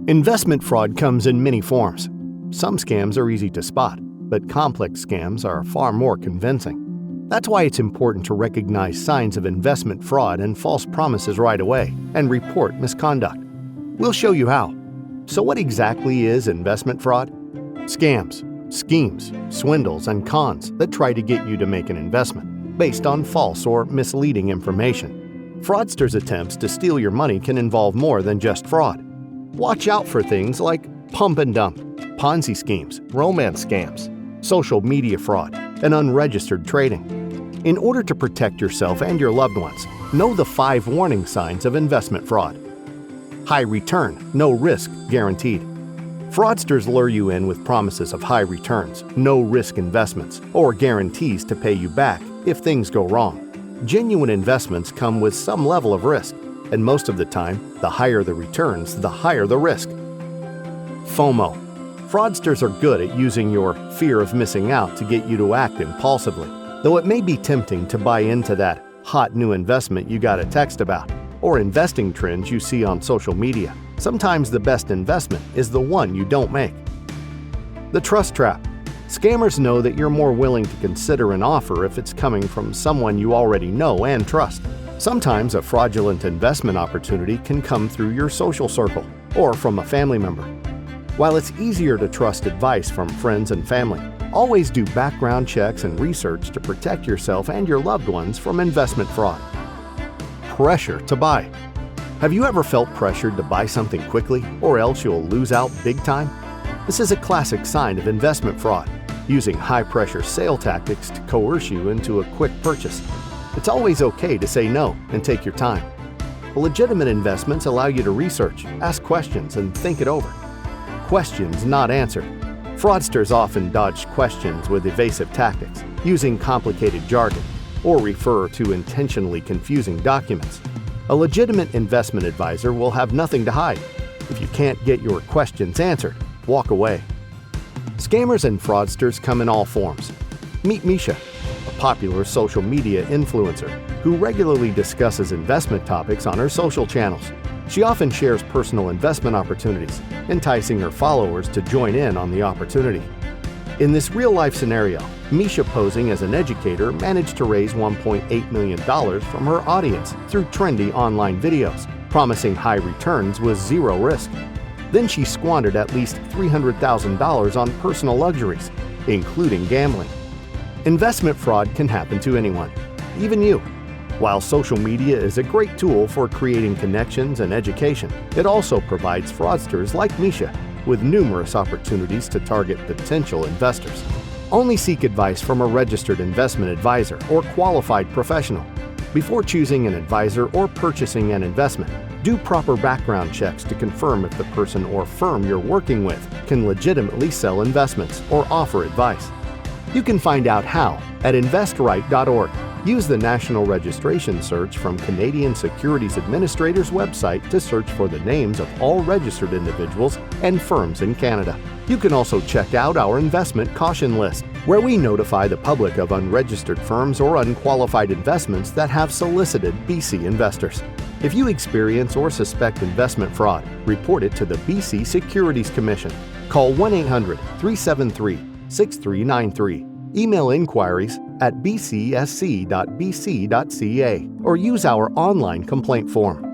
Investment fraud comes in many forms. Some scams are easy to spot, but complex scams are far more convincing. That's why it's important to recognize signs of investment fraud and false promises right away and report misconduct. We'll show you how. So what exactly is investment fraud? Scams, schemes, swindles, and cons that try to get you to make an investment based on false or misleading information. Fraudsters' attempts to steal your money can involve more than just fraud. Watch out for things like pump and dump, Ponzi schemes, romance scams, social media fraud, and unregistered trading. In order to protect yourself and your loved ones, know the 5 warning signs of investment fraud. High return, no risk guaranteed. Fraudsters lure you in with promises of high returns, no risk investments, or guarantees to pay you back if things go wrong. Genuine investments come with some level of risk, and most of the time, the higher the returns, the higher the risk. FOMO. Fraudsters are good at using your fear of missing out to get you to act impulsively, though it may be tempting to buy into that hot new investment you got a text about, or investing trends you see on social media. Sometimes the best investment is the one you don't make. The trust trap. Scammers know that you're more willing to consider an offer if it's coming from someone you already know and trust. Sometimes a fraudulent investment opportunity can come through your social circle or from a family member. While it's easier to trust advice from friends and family, always do background checks and research to protect yourself and your loved ones from investment fraud. Pressure to buy. Have you ever felt pressured to buy something quickly, or else you'll lose out big time? This is a classic sign of investment fraud, using high-pressure sale tactics to coerce you into a quick purchase. It's always okay to say no and take your time. Legitimate investments allow you to research, ask questions, and think it over. Questions not answered. Fraudsters often dodge questions with evasive tactics, using complicated jargon, or refer to intentionally confusing documents. A legitimate investment advisor will have nothing to hide. If you can't get your questions answered, walk away. Scammers and fraudsters come in all forms. Meet Misha, a popular social media influencer who regularly discusses investment topics on her social channels. She often shares personal investment opportunities, enticing her followers to join in on the opportunity. In this real-life scenario, Misha, posing as an educator, managed to raise $1.8 million from her audience through trendy online videos, promising high returns with zero risk. Then she squandered at least $300,000 on personal luxuries, including gambling. Investment fraud can happen to anyone, even you. While social media is a great tool for creating connections and education, it also provides fraudsters like Misha with numerous opportunities to target potential investors. Only seek advice from a registered investment advisor or qualified professional. Before choosing an advisor or purchasing an investment, do proper background checks to confirm if the person or firm you're working with can legitimately sell investments or offer advice. You can find out how at investright.org. Use the national registration search from Canadian Securities Administrators website to search for the names of all registered individuals and firms in Canada. You can also check out our investment caution list, where we notify the public of unregistered firms or unqualified investments that have solicited BC investors. If you experience or suspect investment fraud, report it to the BC Securities Commission. Call 1-800-373-6393. Email inquiries at bcsc.bc.ca or use our online complaint form.